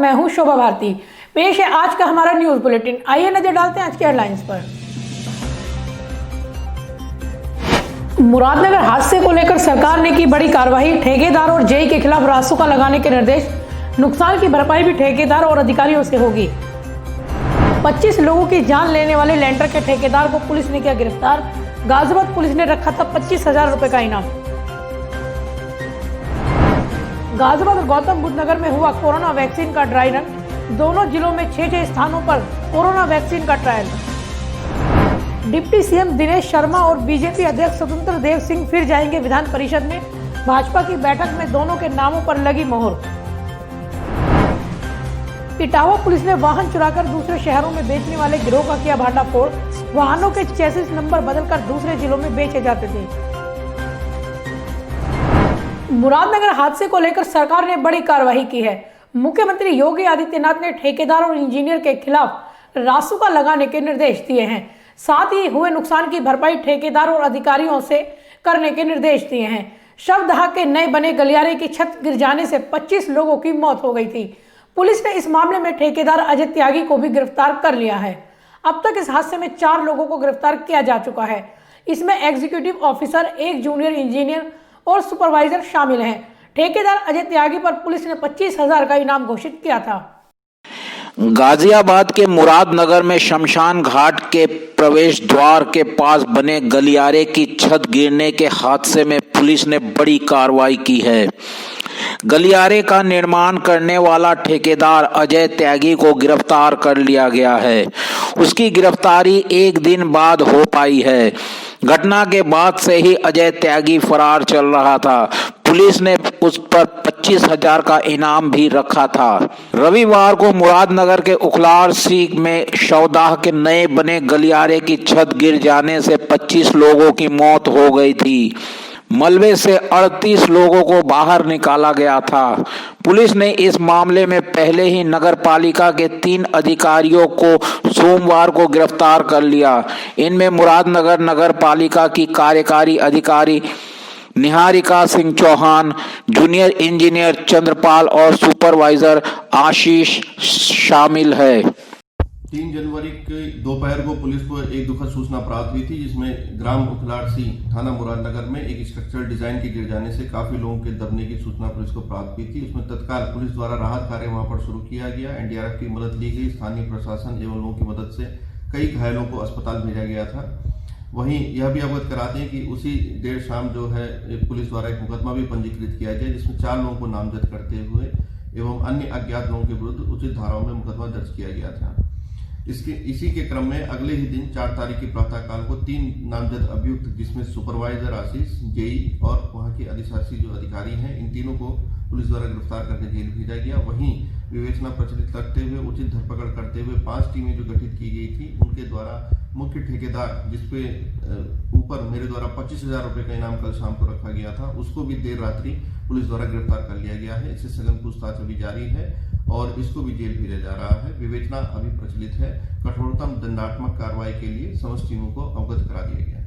मैं हूं शोभा भारती। पेश है आज का हमारा न्यूज बुलेटिन। आइए नजर डालते हैं आज के हेडलाइंस पर। मुरादनगर हादसे को लेकर सरकार ने की बड़ी कार्रवाई। ठेकेदार और जेई के खिलाफ रासुका लगाने के निर्देश। नुकसान की भरपाई भी ठेकेदार और अधिकारियों से होगी। 25 लोगों की जान लेने वाले लेंटर के ठेकेदार को पुलिस ने किया गिरफ्तार। गाजियाबाद पुलिस ने रखा था 25,000 रुपए का इनाम। गाजियाबाद और गौतम बुद्ध नगर में हुआ कोरोना वैक्सीन का ड्राई रन। दोनों जिलों में 6 स्थानों पर कोरोना वैक्सीन का trial. Deputy CM Dinesh Sharma और बीजेपी अध्यक्ष स्वतंत्र देव सिंह फिर जाएंगे विधान परिषद में। भाजपा की बैठक में दोनों के नामों पर लगी मोहर। इटावा पुलिस ने वाहन चुराकर दूसरे शहरों में बेचने वाले गिरोह का किया भांडाफोड़। वाहनों के चेसिस नंबर बदलकर दूसरे जिलों में बेचे जाते थे। मुरादनगर हादसे को लेकर सरकार ने बड़ी कार्रवाई की है। मुख्यमंत्री योगी आदित्यनाथ ने ठेकेदार और इंजीनियर के खिलाफ रासुका लगाने के निर्देश दिए हैं। साथ ही हुए नुकसान की भरपाई ठेकेदार और अधिकारियों से करने के निर्देश दिए हैं। शवदहा के नए बने गलियारे की छत गिर जाने से 25 लोगों की मौत हो गई थी। पुलिस ने इस मामले में ठेकेदार अजय त्यागी को भी गिरफ्तार कर लिया है। अब तक इस हादसे में 4 लोगों को गिरफ्तार किया जा चुका है। इसमें एग्जीक्यूटिव ऑफिसर, एक जूनियर इंजीनियर और सुपरवाइजर शामिल हैं। ठेकेदार अजय त्यागी पर पुलिस ने 25,000 का इनाम घोषित किया था। गाजियाबाद के मुरादनगर में शमशान घाट के प्रवेश द्वार के पास बने गलियारे की छत गिरने के हादसे में पुलिस ने बड़ी कार्रवाई की है। गलियारे का निर्माण करने वाला ठेकेदार अजय त्यागी को गिरफ्तार कर लिया गया है। उसकी गिरफ्तारी एक दिन बाद हो पाई है। घटना के बाद से ही अजय त्यागी फरार चल रहा था। पुलिस ने उस पर 25,000 का इनाम भी रखा था। रविवार को मुरादनगर के उखलार सीख में शवदाह के नए बने गलियारे की छत गिर जाने से 25 लोगों की मौत हो गई थी। मलबे से 38 लोगों को बाहर निकाला गया था। पुलिस ने इस मामले में पहले ही नगर पालिका के 3 अधिकारियों को सोमवार को गिरफ्तार कर लिया। इनमें मुरादनगर नगर पालिका की कार्यकारी अधिकारी निहारिका सिंह चौहान, जूनियर इंजीनियर चंद्रपाल और सुपरवाइजर आशीष शामिल है। 3 जनवरी के दोपहर को पुलिस को एक दुखद सूचना प्राप्त हुई थी, जिसमें ग्राम उखलाड़सी थाना मुरादनगर में एक स्ट्रक्चरल डिजाइन के गिर जाने से काफी लोगों के दबने की सूचना पुलिस को प्राप्त हुई थी। उसमें तत्काल पुलिस द्वारा राहत कार्य वहां पर शुरू किया गया। एनडीआरएफ की मदद ली गई। स्थानीय प्रशासन एवं लोगों की मदद से कई घायलों को अस्पताल भेजा गया था। वहीं यह भी अवगत कराते हैं कि उसी देर शाम जो है पुलिस द्वारा एक मुकदमा भी पंजीकृत किया गया, जिसमें 4 लोगों को नामजद करते हुए एवं अन्य अज्ञात लोगों के विरुद्ध उचित धाराओं में मुकदमा दर्ज किया गया था। इसी के क्रम में अगले ही दिन 4 तारीख की प्रातःकाल को 3 नामजद अभियुक्त, जिसमें सुपरवाइजर आशीष, जेई और वहां के अधिशासी जो अधिकारी हैं, इन तीनों को पुलिस द्वारा गिरफ्तार करके जेल भेजा गया। वहीं विवेचना प्रचलित करते हुए उचित धरपकड़ करते हुए 5 टीमें जो गठित की गई थी, उनके द्वारा मुख्य ठेकेदार, जिसपे ऊपर मेरे द्वारा 25,000 रुपए का इनाम कल शाम को रखा गया था, उसको भी देर रात्रि पुलिस द्वारा गिरफ्तार कर लिया गया है। इससे सघन पूछताछ अभी जारी है और इसको भी जेल भेजा जा रहा है। विवेचना अभी प्रचलित है। कठोरतम दंडात्मक कार्रवाई के लिए समस्त टीमों को अवगत करा दिया गया है।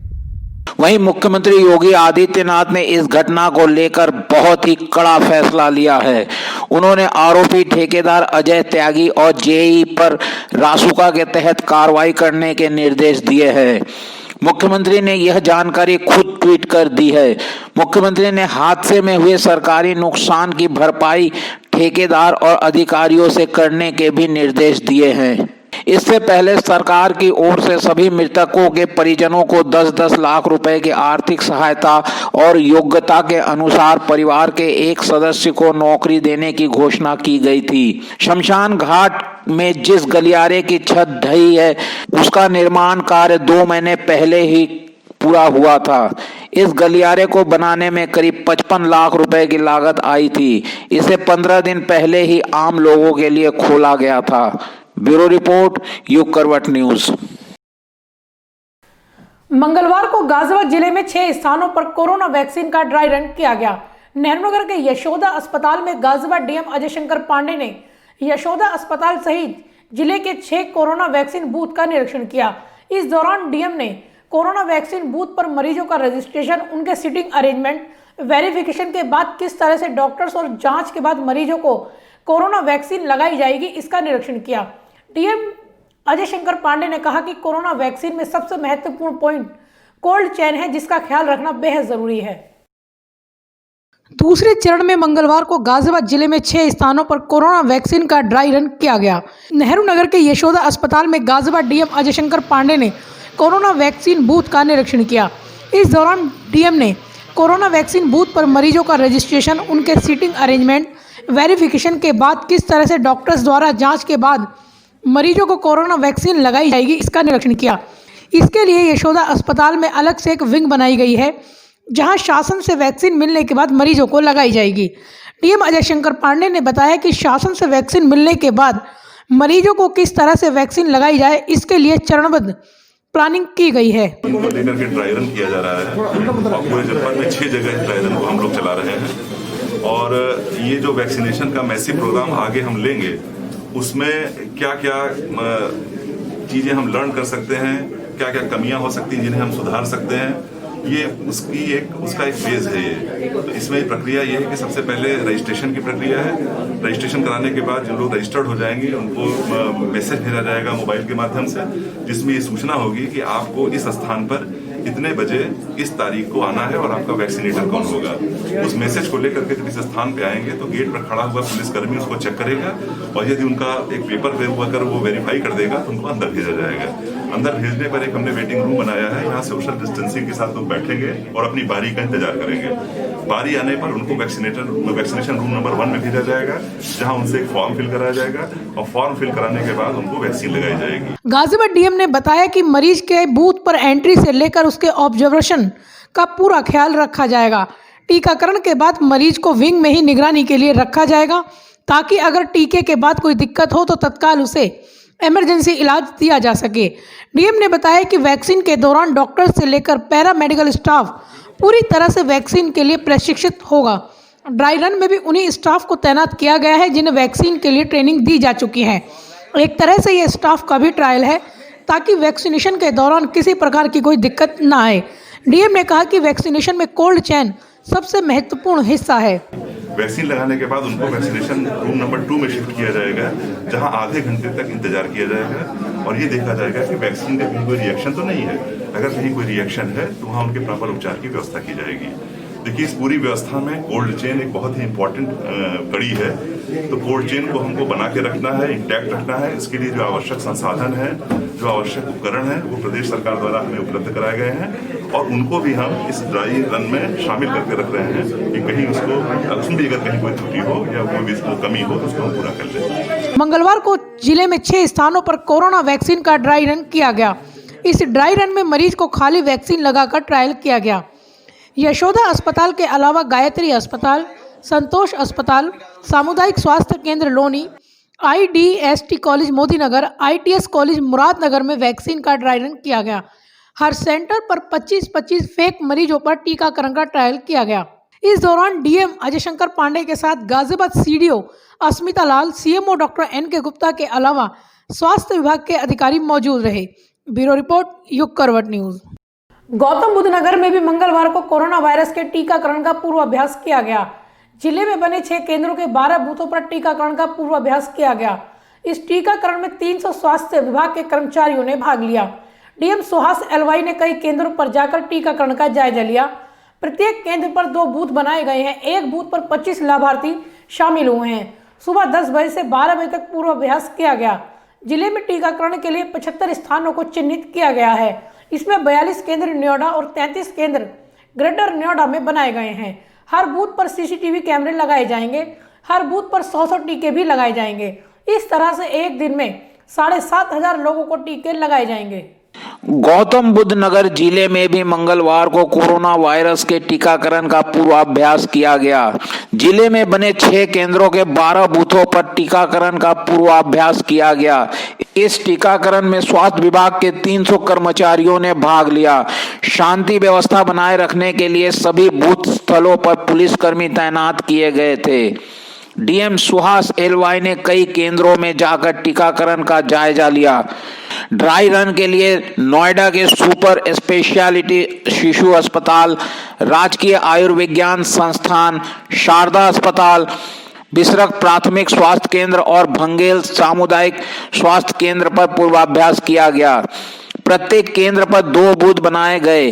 वहीं मुख्यमंत्री योगी आदित्यनाथ ने इस घटना को लेकर बहुत ही कड़ा फैसला लिया है। उन्होंने आरोपी ठेकेदार अजय त्यागी और जेई पर रासुका के तहत कार्रवाई करने के निर्देश दिए हैं। मुख्यमंत्री ने यह जानकारी खुद ट्वीट कर दी है। मुख्यमंत्री ने हादसे में हुए सरकारी नुकसान की भरपाई ठेकेदार और अधिकारियों से करने के भी निर्देश दिए हैं। इससे पहले सरकार की ओर से सभी मृतकों के परिजनों को 10-10 लाख रुपए की आर्थिक सहायता और योग्यता के अनुसार परिवार के एक सदस्य को नौकरी देने की घोषणा की गई थी। शमशान घाट में जिस गलियारे की छत ढही है, उसका निर्माण कार्य 2 महीने पहले ही पूरा हुआ था। इस गलियारे को बनाने में करीब 55 लाख रुपए की लागत आई थी। इसे 15 दिन पहले ही आम लोगों के लिए खोला गया था। ब्यूरो रिपोर्ट, युग करवट न्यूज। मंगलवार को गाजियाबाद जिले में 6 स्थानों पर कोरोना वैक्सीन का ड्राई रन किया गया। नेहरूनगर के यशोदा अस्पताल में गाजियाबाद डीएम अजय शंकर पांडे ने यशोदा अस्पताल सहित जिले के 6 कोरोना वैक्सीन बूथ का निरीक्षण किया। इस दौरान डीएम ने कोरोना वैक्सीन बूथ पर मरीजों का रजिस्ट्रेशन, उनके सीटिंग अरेंजमेंट, वेरिफिकेशन के बाद किस तरह से डॉक्टर्स और जांच के बाद मरीजों को कोरोना वैक्सीन लगाई जाएगी, इसका निरीक्षण किया। डीएम अजय शंकर पांडे ने कहा कि कोरोना वैक्सीन में सबसे महत्वपूर्ण पॉइंट कोल्ड चेन है, जिसका ख्याल रखना बेहद जरूरी है। दूसरे चरण में मंगलवार को गाजियाबाद जिले में 6 स्थानों पर कोरोना वैक्सीन का ड्राई रन किया गया। नेहरू नगर के यशोदा अस्पताल में गाजियाबाद डीएम अजय शंकर पांडे ने कोरोना वैक्सीन बूथ का निरीक्षण किया। इस दौरान डीएम ने कोरोना वैक्सीन बूथ पर मरीजों का रजिस्ट्रेशन, उनके सीटिंग अरेंजमेंट, वेरिफिकेशन के बाद किस तरह से डॉक्टर्स द्वारा जांच के बाद मरीजों को कोरोना वैक्सीन लगाई जाएगी, इसका निरीक्षण किया। इसके लिए यशोदा अस्पताल में अलग से एक विंग बनाई गई है, जहां शासन से वैक्सीन मिलने के बाद मरीजों को लगाई जाएगी। डीएम अजय शंकर पांडे ने बताया कि शासन से वैक्सीन मिलने के बाद मरीजों को किस तरह से वैक्सीन लगाई जाए, इसके लिए चरणबद्ध प्लानिंग की गई है। इनको लेकर के ड्राई रन किया जा रहा है और पूरे जनपद में 6 जगह ड्राई रन को हम लोग चला रहे हैं। और ये जो वैक्सीनेशन का मैसिव प्रोग्राम आगे हम लेंगे, उसमें क्या क्या चीज़ें हम लर्न कर सकते हैं, क्या क्या कमियां हो सकती हैं जिन्हें हम सुधार सकते हैं, ये उसका एक फेज है। ये तो इसमें प्रक्रिया ये है कि सबसे पहले रजिस्ट्रेशन की प्रक्रिया है। रजिस्ट्रेशन कराने के बाद जिन लोग रजिस्टर्ड हो जाएंगे उनको मैसेज भेजा जाएगा मोबाइल के माध्यम से, जिसमें ये सूचना होगी कि आपको इस स्थान पर इतने बजे इस तारीख को आना है और आपका वैक्सीनेटर कौन होगा। उस मैसेज को लेकर के जब इस स्थान पे आएंगे तो गेट पर खड़ा हुआ पुलिसकर्मी उसको चेक करेगा और यदि उनका एक पेपर अगर वो वेरीफाई कर देगा तो उनको अंदर भेजा जाएगा। अंदर भेजने पर एक हमने वेटिंग रूम बनाया है, यहाँ सोशल डिस्टेंसिंग के साथ लोग बैठेंगे और अपनी बारी का इंतजार करेंगे। बारी आने पर उनको वैक्सीनेशन रूम नंबर 1 में भेजा जाएगा, जहाँ उनसे एक फॉर्म फिल कराया जाएगा और फॉर्म फिल कराने के बाद उनको वैक्सीन लगाई जाएगी। गाजियाबाद डीएम ने बताया कि मरीज के बूथ पर एंट्री से लेकर उसके ऑब्जर्वेशन का पूरा ख्याल रखा जाएगा। टीकाकरण के बाद मरीज को विंग में ही निगरानी के लिए रखा जाएगा, ताकि अगर टीके के बाद कोई दिक्कत हो तो तत्काल उसे इमरजेंसी इलाज दिया जा सके। डीएम ने बताया कि वैक्सीन के दौरान डॉक्टर से लेकर पैरा मेडिकल स्टाफ पूरी तरह से वैक्सीन के लिए प्रशिक्षित होगा। ड्राई रन में भी उन्हीं स्टाफ को तैनात किया गया है जिन्हें वैक्सीन के लिए ट्रेनिंग दी जा चुकी है। एक तरह से ये स्टाफ का भी ट्रायल है, ताकि वैक्सीनेशन के दौरान किसी प्रकार की कोई दिक्कत ना आए। डीएम ने कहा कि वैक्सीनेशन में कोल्ड चेन सबसे महत्वपूर्ण हिस्सा है। वैक्सीन लगाने के बाद उनको वैक्सीनेशन रूम नंबर 2 में शिफ्ट किया जाएगा, जहां आधे घंटे तक इंतजार किया जाएगा और ये देखा जाएगा कि वैक्सीन का कहीं कोई रिएक्शन तो नहीं है। अगर कहीं कोई रिएक्शन है तो वहाँ उनके प्रॉपर उपचार की व्यवस्था की जाएगी। देखिए, इस पूरी व्यवस्था में कोल्ड चेन एक बहुत ही इंपॉर्टेंट कड़ी है। तो कोल्ड चेन को हमको बना के रखना है, इंटैक्ट रखना है। इसके लिए जो आवश्यक संसाधन है, जो आवश्यक उपकरण है, वो प्रदेश सरकार द्वारा हमें उपलब्ध कराए गए हैं और उनको भी हम इस ड्राई रन में शामिल करके रख रहे हैं कि कहीं उसमें भी अगर कहीं कोई त्रुटि हो या कोई भी कमी हो तो उसको हम पूरा कर लें। मंगलवार को जिले में 6 स्थानों पर कोरोना वैक्सीन का ड्राई रन किया गया। इस ड्राई रन में मरीज को खाली वैक्सीन लगाकर ट्रायल किया गया। यशोदा अस्पताल के अलावा गायत्री अस्पताल, संतोष अस्पताल, सामुदायिक स्वास्थ्य केंद्र Loni, IDST college Modinagar, ITS college Muradnagar में वैक्सीन का ड्राई रन किया गया। हर सेंटर पर 25-25 फेक मरीजों पर टीकाकरण का ट्रायल किया गया। इस दौरान डीएम अजय शंकर पांडे के साथ गाजियाबाद CDO अस्मिता लाल, CMO डॉक्टर NK गुप्ता के अलावा स्वास्थ्य विभाग के अधिकारी मौजूद रहे। ब्यूरो रिपोर्ट, युग करवट न्यूज। गौतम बुद्ध नगर में भी मंगलवार को कोरोना वायरस के टीकाकरण का पूर्वाभ्यास किया गया। जिले में बने 6 केंद्रों के 12 बूथों पर टीकाकरण का पूर्वाभ्यास किया गया। इस टीकाकरण में 300 स्वास्थ्य विभाग के कर्मचारियों ने भाग लिया। डीएम सुहास LY ने कई केंद्रों पर जाकर टीकाकरण का जायजा लिया। प्रत्येक केंद्र पर 2 बूथ बनाए गए हैं। एक बूथ पर 25 लाभार्थी शामिल हुए हैं। सुबह 10 बजे से 12 बजे तक पूर्वाभ्यास किया गया। जिले में टीकाकरण के लिए 75 स्थानों को चिन्हित किया गया है। इसमें 42 केंद्र नोएडा और 33 केंद्र ग्रेटर नोएडा में बनाए गए हैं। हर बूथ पर CCTV कैमरे लगाए जाएंगे। हर बूथ पर 100 टीके भी लगाए जाएंगे। इस तरह से एक दिन में 7,500 लोगों को टीके लगाए जाएंगे। गौतम बुद्ध नगर जिले में भी मंगलवार को कोरोना वायरस के टीकाकरण का पूर्वाभ्यास किया गया। जिले में बने 6 केंद्रों के 12 बूथों पर टीकाकरण का पूर्वाभ्यास किया गया। इस टीकाकरण में स्वास्थ्य विभाग के 300 कर्मचारियों ने भाग लिया। शांति व्यवस्था बनाए रखने के लिए सभी बूथ स्थलों पर पुलिसकर्मी तैनात किए गए थे। डीएम सुहास LY ने कई केंद्रों में जाकर टीकाकरण का जायजा लिया। ड्राई रन के लिए नोएडा के सुपर स्पेशलिटी शिशु अस्पताल, राजकीय आयुर्विज्ञान संस्थान, शारदा अस्पताल, बिसरक प्राथमिक स्वास्थ्य केंद्र और भंगेल सामुदायिक स्वास्थ्य केंद्र पर पूर्वाभ्यास किया गया। प्रत्येक केंद्र पर 2 बूथ बनाए गए।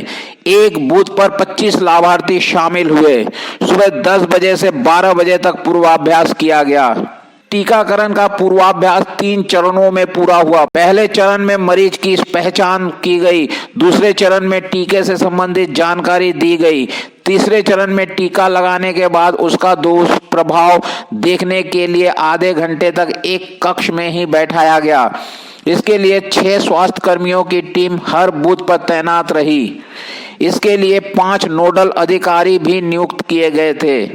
एक बूथ पर 25 लाभार्थी शामिल हुए। सुबह 10 बजे से 12 बजे तक पूर्वाभ्यास किया गया। टीकाकरण का पूर्वाभ्यास 3 चरणों में पूरा हुआ। पहले चरण में मरीज की पहचान की गई। दूसरे चरण में टीके से संबंधित जानकारी दी गई। तीसरे चरण में टीका लगाने के बाद उसका दुष्प्रभाव देखने के लिए आधे घंटे तक एक कक्ष में ही बैठाया गया। इसके लिए 6 स्वास्थ्य कर्मियों की टीम हर बूथ पर तैनात रही। इसके लिए 5 नोडल अधिकारी भी नियुक्त किए गए थे।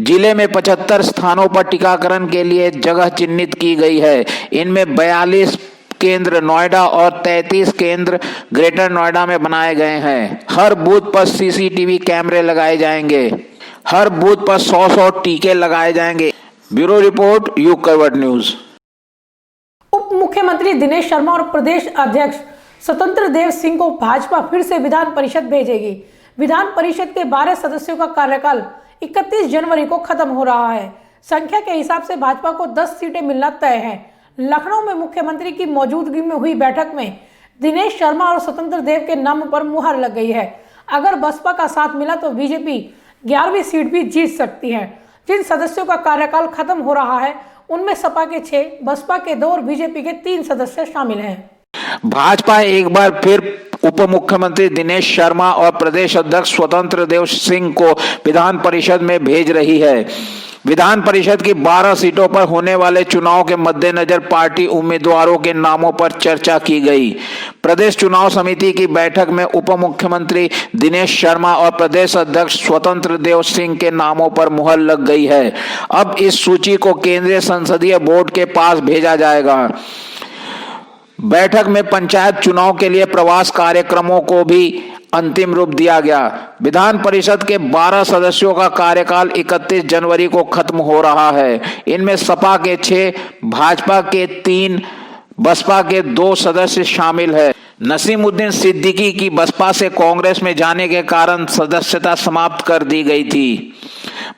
जिले में 75 स्थानों पर टीकाकरण के लिए जगह चिन्हित की गई है। इनमें 42 केंद्र नोएडा और 33 केंद्र ग्रेटर नोएडा में बनाए गए हैं। हर बूथ पर सीसीटीवी कैमरे लगाए जाएंगे। हर बूथ पर 100 टीके लगाए जाएंगे। ब्यूरो रिपोर्ट, युग करवट न्यूज। उप मुख्यमंत्री दिनेश शर्मा और प्रदेश अध्यक्ष स्वतंत्र देव सिंह को भाजपा फिर से विधान परिषद भेजेगी। विधान परिषद के 12 सदस्यों का कार्यकाल 31 जनवरी को खत्म हो रहा है। संख्या के हिसाब से भाजपा को 10 सीटें मिलना तय है। लखनऊ में मुख्यमंत्री की मौजूदगी में हुई बैठक में दिनेश शर्मा और स्वतंत्र देव के नाम पर मुहर लग गई है। अगर बसपा का साथ मिला तो बीजेपी 11वीं सीट भी जीत सकती है। जिन सदस्यों का कार्यकाल खत्म हो रहा है उनमें सपा के 6, बसपा के 2 और बीजेपी के 3 सदस्य शामिल हैं। भाजपा एक बार फिर उप मुख्यमंत्री दिनेश शर्मा और प्रदेश अध्यक्ष स्वतंत्र देव सिंह को विधान परिषद में भेज रही है। विधान परिषद की 12 सीटों पर होने वाले चुनाव के मद्देनजर पार्टी उम्मीदवारों के नामों पर चर्चा की गई। प्रदेश चुनाव समिति की बैठक में उप मुख्यमंत्री दिनेश शर्मा और प्रदेश अध्यक्ष स्वतंत्र देव सिंह के नामों पर मुहर लग गई है। अब इस सूची को केंद्रीय संसदीय बोर्ड के पास भेजा जाएगा। बैठक में पंचायत चुनाव के लिए प्रवास कार्यक्रमों को भी अंतिम रूप दिया गया। विधान परिषद के 12 सदस्यों का कार्यकाल 31 जनवरी को खत्म हो रहा है। इनमें सपा के 6, भाजपा के 3, बसपा के 2 सदस्य शामिल है। नसीमुद्दीन सिद्दीकी की बसपा से कांग्रेस में जाने के कारण सदस्यता समाप्त कर दी गई थी।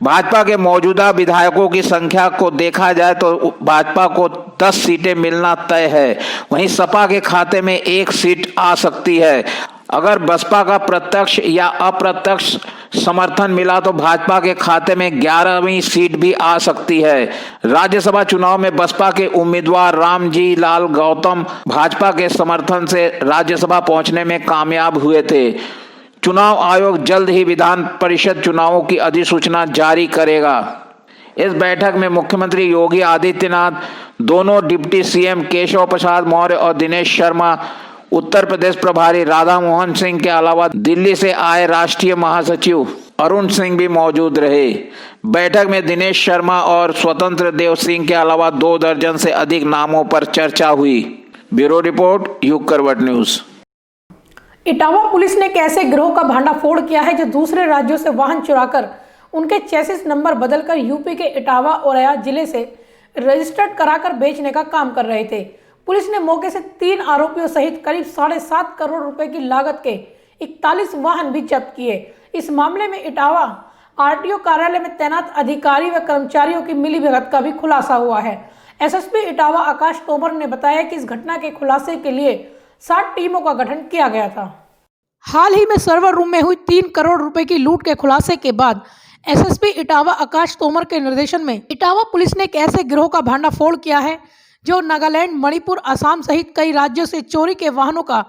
भाजपा के मौजूदा विधायकों की संख्या को देखा जाए तो भाजपा को 10 सीटें मिलना तय है। वहीं सपा के खाते में 1 सीट आ सकती है। अगर बसपा का प्रत्यक्ष या अप्रत्यक्ष समर्थन मिला तो भाजपा के खाते में 11वीं सीट भी आ सकती है। राज्यसभा चुनाव में बसपा के उम्मीदवार रामजी लाल गौतम भाजपा के समर्थन से राज्यसभा पहुंचने में कामयाब हुए थे। चुनाव आयोग जल्द ही विधान परिषद चुनावों की अधिसूचना जारी करेगा। इस बैठक में मुख्यमंत्री योगी आदित्यनाथ, दोनों डिप्टी सीएम केशव प्रसाद मौर्य और दिनेश शर्मा, उत्तर प्रदेश प्रभारी राधा मोहन सिंह के अलावा दिल्ली से आए राष्ट्रीय महासचिव अरुण सिंह भी मौजूद रहे। बैठक में दिनेश शर्मा और स्वतंत्र देव सिंह के अलावा 2 दर्जन से अधिक नामों पर चर्चा हुई। ब्यूरो रिपोर्ट, युग करवट न्यूज। इटावा पुलिस ने एक ऐसे गिरोह का भांडाफोड़ किया है जो दूसरे राज्यों से वाहन चुराकर उनके चेसिस नंबर बदलकर यूपी के इटावा औरैया जिले से रजिस्टर्ड कराकर बेचने का काम कर रहे थे। पुलिस ने मौके से 3 आरोपियों सहित करीब 7.5 करोड़ रुपए की लागत के 41 वाहन भी जब्त किए। इस मामले में इटावा आरटीओ कार्यालय में तैनात अधिकारी व कर्मचारियों की मिलीभगत का भी खुलासा हुआ है। एसएसपी इटावा आकाश तोमर ने बताया कि इस घटना के खुलासे के लिए 7 टीमों का गठन किया गया था। हाल ही में सर्वर रूम में हुई 3 करोड़ रुपए की लूट के खुलासे के बाद एसएसपी इटावा आकाश तोमर के निर्देशन में इटावा पुलिस ने एक ऐसे गिरोह का भांडाफोड़ किया है जो नागालैंड, मणिपुर, असम सहित कई राज्यों से चोरी के वाहनों का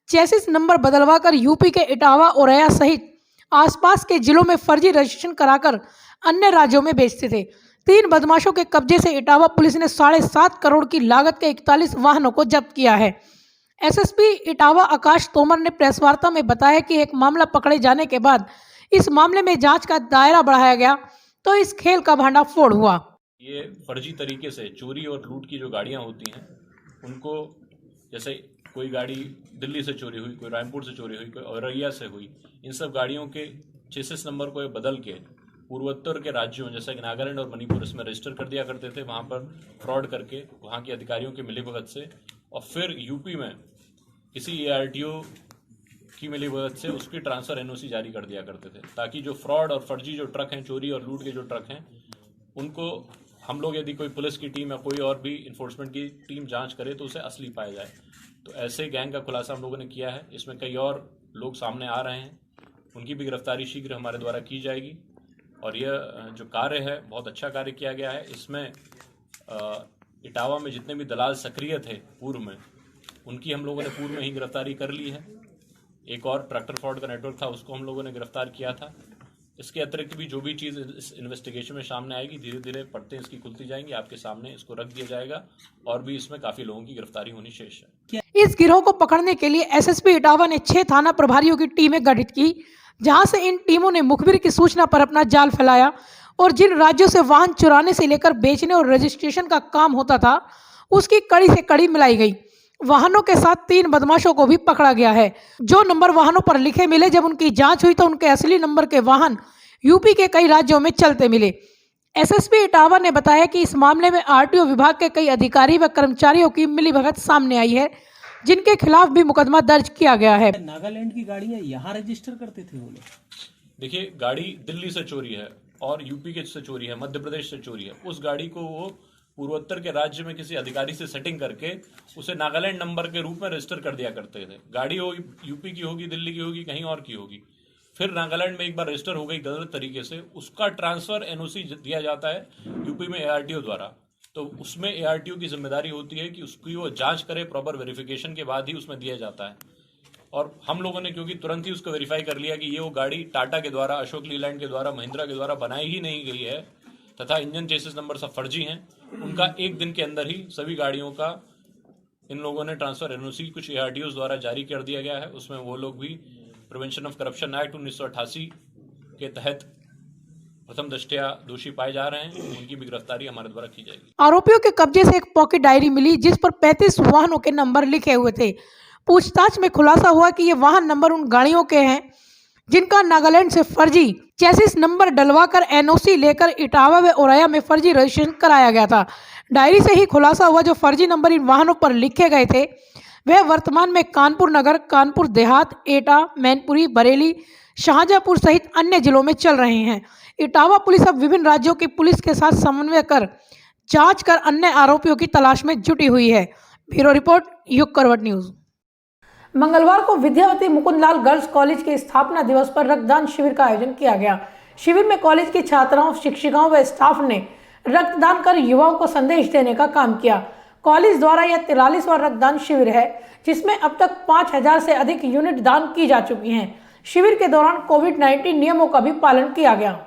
चेसिस नंबर बदलवाकर यूपी के इटावा, औरैया सहित आसपास के जिलों में फर्जी रजिस्ट्रेशन कराकर अन्य राज्यों में बेचते थे। 3 बदमाशों के कब्जे से इटावा पुलिस ने 7.5 करोड़ की लागत के 41 वाहनों को जब्त किया है। एसएसपी इटावा आकाश तोमर ने प्रेस वार्ता में बताया कि एक मामला पकड़े जाने के बाद इस मामले में जांच का दायरा बढ़ाया गया तो इस खेल का भांडाफोड़ हुआ। ये फर्जी तरीके से चोरी और लूट की जो गाड़ियां होती हैं उनको, जैसे कोई गाड़ी दिल्ली से चोरी हुई, कोई रायपुर से चोरी हुई, कोई औरैया से हुई, इन सब गाड़ियों के चेसिस नंबर को बदल के पूर्वोत्तर के राज्यों जैसे कि नागालैंड और मणिपुर इसमें रजिस्टर कर दिया करते थे। वहाँ पर फ्रॉड करके वहाँ के अधिकारियों की मिलीभगत से और फिर यूपी में किसी एआरटीओ की मिलीभगत से उसकी ट्रांसफर एनओसी जारी कर दिया करते थे ताकि जो फ्रॉड और फर्जी जो ट्रक हैं, चोरी और लूट के जो ट्रक हैं, उनको हम लोग यदि कोई पुलिस की टीम या कोई और भी इन्फोर्समेंट की टीम जांच करे तो उसे असली पाया जाए। तो ऐसे गैंग का खुलासा हम लोगों ने किया है। इसमें कई और लोग सामने आ रहे हैं, उनकी भी गिरफ्तारी शीघ्र हमारे द्वारा की जाएगी। और यह जो कार्य है बहुत अच्छा कार्य किया गया है। इसमें इटावा में जितने भी दलाल सक्रिय थे पूर्व में, उनकी हम लोगों ने पूर्व में ही गिरफ्तारी कर ली है। एक और ट्रैक्टर फ्रॉड का नेटवर्क था, उसको हम लोगों ने गिरफ्तार किया था। इसके अतिरिक्त भी जो भी चीज़ इस इन्वेस्टिगेशन में सामने आएगी, धीरे धीरे परतें इसकी खुलती जाएंगी, आपके सामने इसको रख दिया जाएगा। और भी इसमें काफ़ी लोगों की गिरफ्तारी होनी शेष है। इस गिरोह को पकड़ने के लिए एसएसपी इटावा ने 6 थाना प्रभारियों की टीमें गठित की, जहां से इन टीमों ने मुखबिर की सूचना पर अपना जाल फैलाया और जिन राज्यों से वाहन चुराने से लेकर बेचने और रजिस्ट्रेशन का काम होता था, उसकी कड़ी से कड़ी मिलाई गई। वाहनों के साथ 3 बदमाशों को भी पकड़ा गया है। जो नंबर वाहनों पर लिखे मिले, जब उनकी जांच हुई तो उनके असली नंबर के वाहन यूपी के कई राज्यों में चलते मिले। एसएसपी इटावा ने बताया कि इस मामले में आरटीओ विभाग के कई अधिकारी व कर्मचारियों की मिलीभगत सामने आई है, जिनके खिलाफ भी मुकदमा दर्ज किया गया है। नागालैंड की गाड़ियां यहाँ रजिस्टर करते थे वो लोग। देखिए, गाड़ी दिल्ली से चोरी है और यूपी के से चोरी है, मध्य प्रदेश से चोरी है। उस गाड़ी को वो पूर्वोत्तर के राज्य में किसी अधिकारी से सेटिंग करके उसे नागालैंड नंबर के रूप में रजिस्टर कर दिया करते थे। गाड़ी हो यूपी की होगी, दिल्ली की होगी, कहीं और की होगी, फिर नागालैंड में एक बार रजिस्टर हो गई गलत तरीके से, उसका ट्रांसफर एनओसी दिया जाता है यूपी में एआरटीओ द्वारा। तो उसमें एआरटीओ की जिम्मेदारी होती है कि उसकी वो जांच करे, प्रॉपर वेरिफिकेशन के बाद ही उसमें दिया जाता है। और हम लोगों ने क्योंकि तुरंत ही उसको वेरीफाई कर लिया कि ये वो गाड़ी टाटा के द्वारा, अशोक लीलैंड के द्वारा, महिंद्रा के द्वारा बनाई ही नहीं गई है तथा इंजन चेसिस नंबर सब फर्जी हैं, उनका एक दिन के अंदर ही सभी गाड़ियों का इन लोगों ने ट्रांसफर एनओसी कुछ एआरटीओ द्वारा जारी कर दिया गया है। उसमें वो लोग भी प्रिवेंशन ऑफ करप्शन एक्ट 1988 के तहत प्रथम दृष्टया दोषी पाए जा रहे हैं। उनकी भी गिरफ्तारी हमारे द्वारा की जाएगी। आरोपियों के कब्जे से एक पॉकेट डायरी मिली, जिस पर 35 वाहनों के नंबर लिखे हुए थे। पूछताछ में खुलासा हुआ कि ये वाहन नंबर उन गाड़ियों के हैं जिनका नागालैंड से फर्जी चेसिस नंबर डलवाकर एनओसी लेकर इटावा व औरैया में फर्जी रजिस्ट्रेशन कराया गया था। डायरी से ही खुलासा हुआ जो फर्जी नंबर इन वाहनों पर लिखे गए थे वह वर्तमान में कानपुर नगर, कानपुर देहात, एटा, मैनपुरी, बरेली, शाहजहांपुर सहित अन्य जिलों में चल रहे हैं। इटावा पुलिस अब विभिन्न राज्यों की पुलिस के साथ समन्वय कर जांच कर अन्य आरोपियों की तलाश में जुटी हुई है। ब्यूरो रिपोर्ट, युग करवट न्यूज। मंगलवार को विद्यावती मुकुंदलाल गर्ल्स कॉलेज के स्थापना दिवस पर रक्तदान शिविर का आयोजन किया गया। शिविर में कॉलेज की छात्राओं, शिक्षिकाओं व स्टाफ ने रक्तदान कर युवाओं को संदेश देने का काम किया। कॉलेज द्वारा यह 43वां रक्तदान शिविर है, जिसमें अब तक 5000 से अधिक यूनिट दान की जा चुकी हैं। शिविर के दौरान कोविड-19 नियमों का भी पालन किया गया।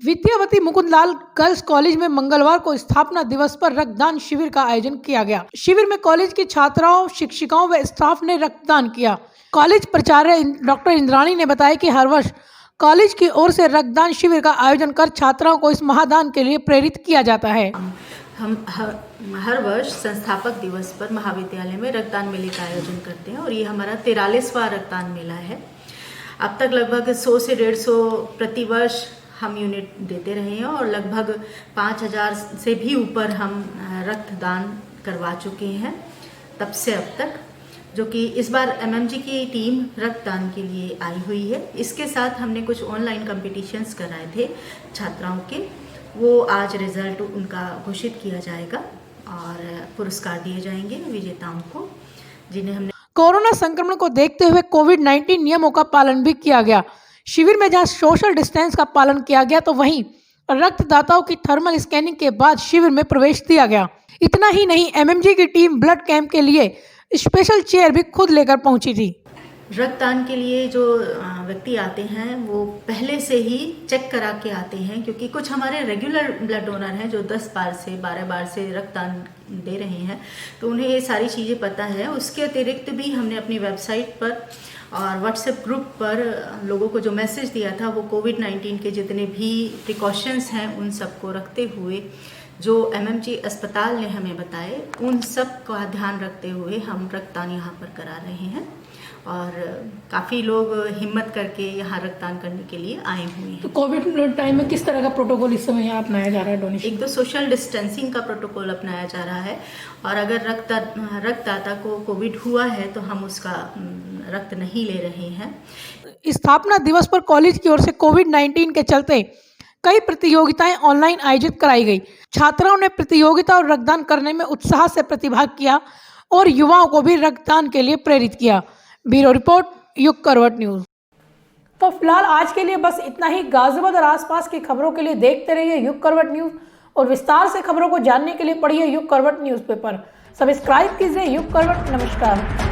विद्यावती मुकुंदलाल गर्ल्स कॉलेज में मंगलवार को स्थापना दिवस पर रक्तदान शिविर का आयोजन किया गया। शिविर में कॉलेज की छात्राओं, शिक्षिकाओं व स्टाफ ने रक्तदान किया। कॉलेज प्राचार्य डॉक्टर इंद्राणी ने बताया कि हर वर्ष कॉलेज की ओर से रक्तदान शिविर का आयोजन कर छात्राओं को इस महादान के लिए प्रेरित किया जाता है। हम हर वर्ष संस्थापक दिवस पर महाविद्यालय में रक्तदान मेले का आयोजन करते हैं और ये हमारा 43वां रक्तदान मेला है। अब तक लगभग 100 से 150 प्रति वर्ष हम यूनिट देते रहे हैं और लगभग 5000 से भी ऊपर हम रक्तदान करवा चुके हैं तब से अब तक, जो कि इस बार एमएमजी की टीम रक्तदान के लिए आई हुई है। इसके साथ हमने कुछ ऑनलाइन कॉम्पिटिशन्स कराए थे छात्राओं के, वो आज रिजल्ट उनका घोषित किया जाएगा और पुरस्कार दिए जाएंगे विजेताओं को, जिन्हें हमने कोरोना संक्रमण को देखते हुए कोविड-19 नियमों का पालन भी किया गया। शिविर में जहां सोशल डिस्टेंस का पालन किया गया तो वहीं रक्तदाताओं की थर्मल स्कैनिंग के बाद शिविर में प्रवेश दिया गया। इतना ही नहीं, एमएमजी की टीम ब्लड कैंप के लिए स्पेशल चेयर भी खुद लेकर पहुंची थी। रक्तदान के लिए जो व्यक्ति आते हैं वो पहले से ही चेक करा के आते हैं, क्योंकि कुछ हमारे रेगुलर ब्लड डोनर हैं जो 10 बार से 12 बार से रक्तदान दे रहे हैं, तो उन्हें ये सारी चीज़ें पता है। उसके अतिरिक्त भी हमने अपनी वेबसाइट पर और व्हाट्सएप ग्रुप पर लोगों को जो मैसेज दिया था वो कोविड-19 के जितने भी प्रिकॉशंस हैं उन सबको रखते हुए जो एमएमजी अस्पताल ने हमें बताए उन सब का ध्यान रखते हुए हम रक्तदान यहाँ पर करा रहे हैं और काफ़ी लोग हिम्मत करके यहाँ रक्तदान करने के लिए आए हुए हैं। तो कोविड टाइम में किस तरह का प्रोटोकॉल इस समय यहाँ अपनाया जा रहा है? डोनेशन एक तो सोशल डिस्टेंसिंग का प्रोटोकॉल अपनाया जा रहा है और अगर रक्तदाता को कोविड हुआ है तो हम उसका रक्त नहीं ले रहे हैं। स्थापना दिवस पर कॉलेज की ओर से कोविड-19 के चलते कई प्रतियोगिताएं ऑनलाइन आयोजित कराई गई। छात्राओं ने प्रतियोगिता और रक्तदान करने में उत्साह से प्रतिभाग किया और युवाओं को भी रक्तदान के लिए प्रेरित किया। ब्यूरो रिपोर्ट, युग करवट न्यूज। तो फिलहाल आज के लिए बस इतना ही। गाजियाबाद और आसपास की खबरों के लिए देखते रहिए युग करवट न्यूज और विस्तार से खबरों को जानने के लिए पढ़िए युग करवट न्यूज़पेपर। सब्सक्राइब कीजिए युग करवट। नमस्कार।